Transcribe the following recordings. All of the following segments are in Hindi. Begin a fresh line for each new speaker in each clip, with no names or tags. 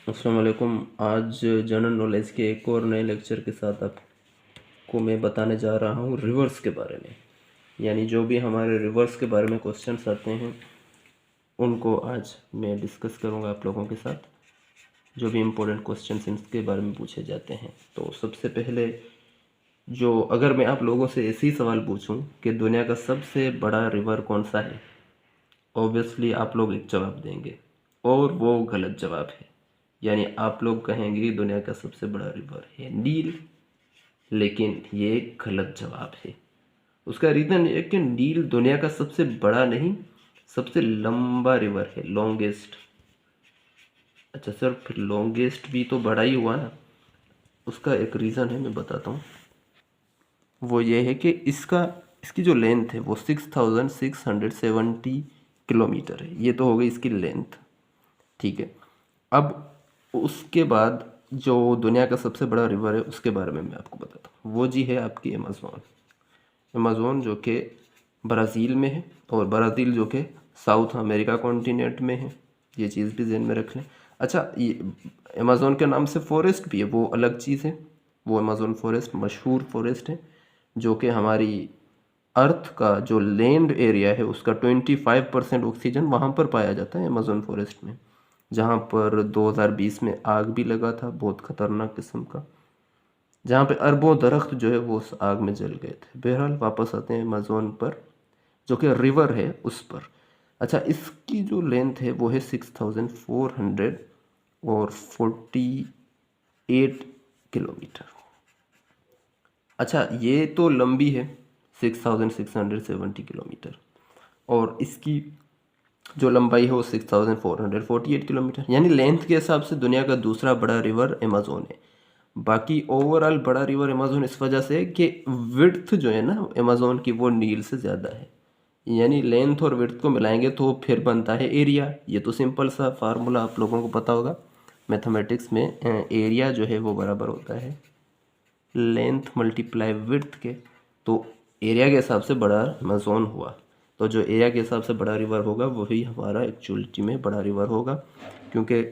अस्सलाम वालेकुम। आज जनरल नॉलेज के एक और नए लेक्चर के साथ आपको मैं बताने जा रहा हूँ रिवर्स के बारे में। यानी जो भी हमारे रिवर्स के बारे में क्वेश्चंस आते हैं उनको आज मैं डिस्कस करूँगा आप लोगों के साथ, जो भी इम्पोर्टेंट क्वेश्चंस इनके बारे में पूछे जाते हैं। तो सबसे पहले जो अगर मैं आप लोगों से ऐसे ही सवाल पूछूं कि दुनिया का सबसे बड़ा रिवर कौन सा है, ऑब्वियसली आप लोग एक जवाब देंगे और वो गलत जवाब है। यानी आप लोग कहेंगे कि दुनिया का सबसे बड़ा रिवर है नील, लेकिन ये गलत जवाब है। उसका रीज़न ये है कि नील दुनिया का सबसे बड़ा नहीं, सबसे लंबा रिवर है, लॉन्गेस्ट। अच्छा सर, फिर लॉन्गेस्ट भी तो बड़ा ही हुआ ना। उसका एक रीज़न है, मैं बताता हूँ। वो ये है कि इसकी जो लेंथ है वो 6670 किलोमीटर है। ये तो हो गई इसकी लेंथ, ठीक है। अब उसके बाद जो दुनिया का सबसे बड़ा रिवर है उसके बारे में मैं आपको बताता हूँ। वो जी है आपकी अमेज़ोन। अमेज़ोन जो कि ब्राज़ील में है, और ब्राज़ील जो कि साउथ अमेरिका कॉन्टिनेंट में है। ये चीज़ भी ध्यान में रख लें। अच्छा, ये अमेज़ोन के नाम से फॉरेस्ट भी है, वो अलग चीज़ है। वो अमेज़ोन फॉरेस्ट मशहूर फॉरेस्ट है, जो कि हमारी अर्थ का जो लैंड एरिया है उसका 25% ऑक्सीजन वहाँ पर पाया जाता है, अमेज़ोन फॉरेस्ट में। जहाँ पर 2020 में आग भी लगा था, बहुत ख़तरनाक किस्म का, जहाँ पे अरबों दरख्त जो है वो उस आग में जल गए थे। बहरहाल वापस आते हैं अमेज़ोन पर, जो कि रिवर है उस पर। अच्छा, इसकी जो लेंथ है वो है 6448 किलोमीटर। अच्छा, ये तो लंबी है 6670 किलोमीटर, और इसकी जो लंबाई है वो 6448 किलोमीटर। यानी लेंथ के हिसाब से दुनिया का दूसरा बड़ा रिवर अमेज़ोन है। बाकी ओवरऑल बड़ा रिवर अमेज़ोन इस वजह से है कि विड्थ जो है ना अमेज़ोन की वो नील से ज़्यादा है। यानी लेंथ और विड्थ को मिलाएंगे तो फिर बनता है एरिया। ये तो सिंपल सा फार्मूला आप लोगों को पता होगा मैथमेटिक्स में। एरिया जो है वो बराबर होता है लेंथ मल्टीप्लाई विड्थ के। तो एरिया के हिसाब से बड़ा अमेज़ोन हुआ। तो जो एरिया के हिसाब से बड़ा रिवर होगा वही हमारा एक्चुअलिटी में बड़ा रिवर होगा, क्योंकि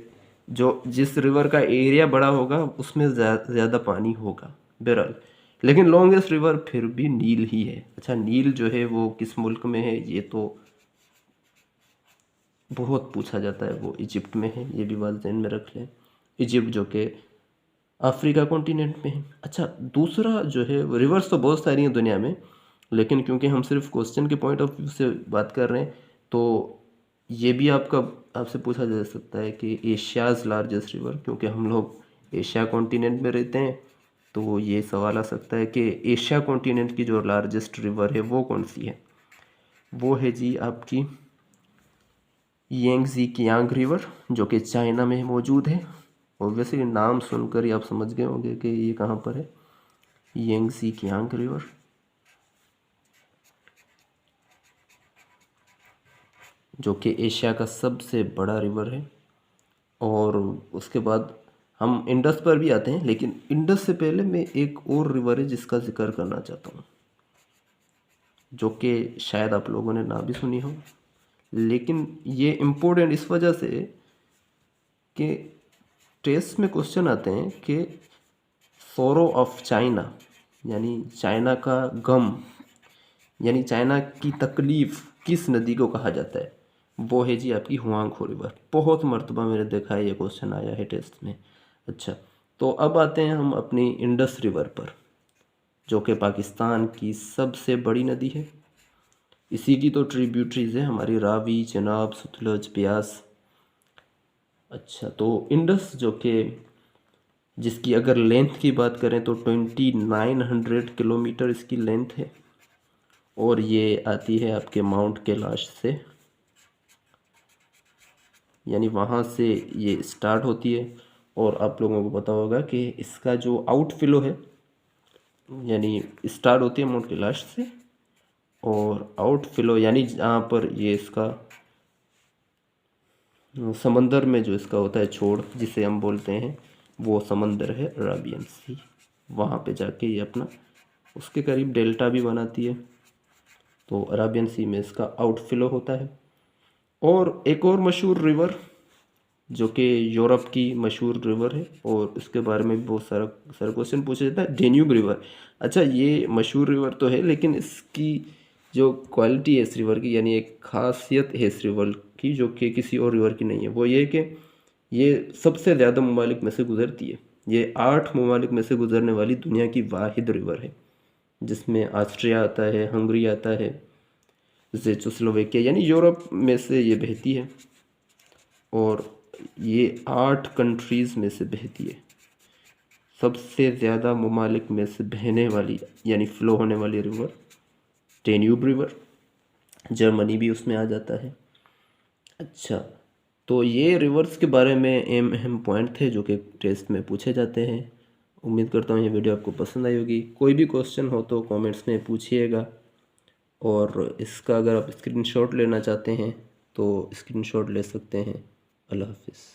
जो जिस रिवर का एरिया बड़ा होगा उसमें ज़्यादा पानी होगा। बहरहाल, लेकिन लॉन्गेस्ट रिवर फिर भी नील ही है। अच्छा, नील जो है वो किस मुल्क में है, ये तो बहुत पूछा जाता है। वो इजिप्ट में है, ये भी बात ध्यान में रख लें। इजिप्ट जो कि अफ्रीका कॉन्टिनेंट में है। अच्छा, दूसरा जो है रिवर्स तो बहुत सारी हैं दुनिया में, लेकिन क्योंकि हम सिर्फ क्वेश्चन के पॉइंट ऑफ व्यू से बात कर रहे हैं, तो ये भी आपसे पूछा जा सकता है कि एशियाज़ लार्जेस्ट रिवर, क्योंकि हम लोग एशिया कॉन्टिनेंट में रहते हैं, तो ये सवाल आ सकता है कि एशिया कॉन्टिनेंट की जो लार्जेस्ट रिवर है वो कौन सी है। वो है जी आपकी येंगजी कियांग रिवर, जो कि चाइना में मौजूद है। ऑब्वियसली नाम सुनकर ही आप समझ गए होंगे कि ये कहाँ पर है, येंगजी कियांग रिवर, जो कि एशिया का सबसे बड़ा रिवर है। और उसके बाद हम इंडस पर भी आते हैं, लेकिन इंडस से पहले मैं एक और रिवर है जिसका जिक्र करना चाहता हूँ, जो कि शायद आप लोगों ने ना भी सुनी हो, लेकिन ये इम्पोर्टेंट इस वजह से कि टेस्ट में क्वेश्चन आते हैं कि सोरो ऑफ चाइना, यानी चाइना का गम, यानी चाइना की तकलीफ़ किस नदी को कहा जाता है। वो है जी आपकी हुआंगहो रिवर। बहुत मर्तबा मैंने देखा है ये क्वेश्चन आया है टेस्ट में। अच्छा, तो अब आते हैं हम अपनी इंडस रिवर पर, जो कि पाकिस्तान की सबसे बड़ी नदी है। इसी की तो ट्रिब्यूटरीज है हमारी रावी, चनाब, सतलज, ब्यास। अच्छा, तो इंडस जो कि जिसकी अगर लेंथ की बात करें तो 2900 किलोमीटर इसकी लेंथ है, और ये आती है आपके माउंट कैलाश से, यानी वहाँ से ये स्टार्ट होती है। और आप लोगों को पता होगा कि इसका जो आउटफ्लो है, यानी स्टार्ट होती है माउंट कैलाश से, और आउटफ्लो यानी जहाँ पर ये इसका समंदर में जो इसका होता है छोड़, जिसे हम बोलते हैं, वो समंदर है अराबियन सी। वहाँ पे जाके ये अपना उसके करीब डेल्टा भी बनाती है, तो अराबियन सी में इसका आउटफ्लो होता है। और एक और मशहूर रिवर जो कि यूरोप की मशहूर रिवर है और उसके बारे में भी बहुत सारा क्वेश्चन पूछा जाता है। डेन्यूब रिवर, अच्छा ये मशहूर रिवर तो है लेकिन इसकी जो क्वालिटी है इस रिवर की, यानी एक खासियत है इस रिवर की जो कि किसी और रिवर की नहीं है, वो ये है कि ये सबसे ज़्यादा ममालिक में से गुजरती है। ये 8 ममालिक में से गुजरने वाली दुनिया की वाहिद रिवर है, जिसमें ऑस्ट्रिया आता है, हंगरी आता है, जेचोस्लोवेकिया, यानी यूरोप में से ये बहती है और ये 8 कंट्रीज़ में से बहती है। सबसे ज़्यादा ममालिक में से बहने वाली यानी फ़्लो होने वाली रिवर डेन्यूब रिवर, जर्मनी भी उसमें आ जाता है। अच्छा, तो ये रिवर्स के बारे में अहम पॉइंट थे जो कि टेस्ट में पूछे जाते हैं। उम्मीद करता हूँ ये वीडियो आपको पसंद आई होगी। कोई भी क्वेश्चन हो तो कमेंट्स में पूछिएगा, और इसका अगर आप स्क्रीनशॉट लेना चाहते हैं तो स्क्रीनशॉट ले सकते हैं। अल्लाह हाफिज़।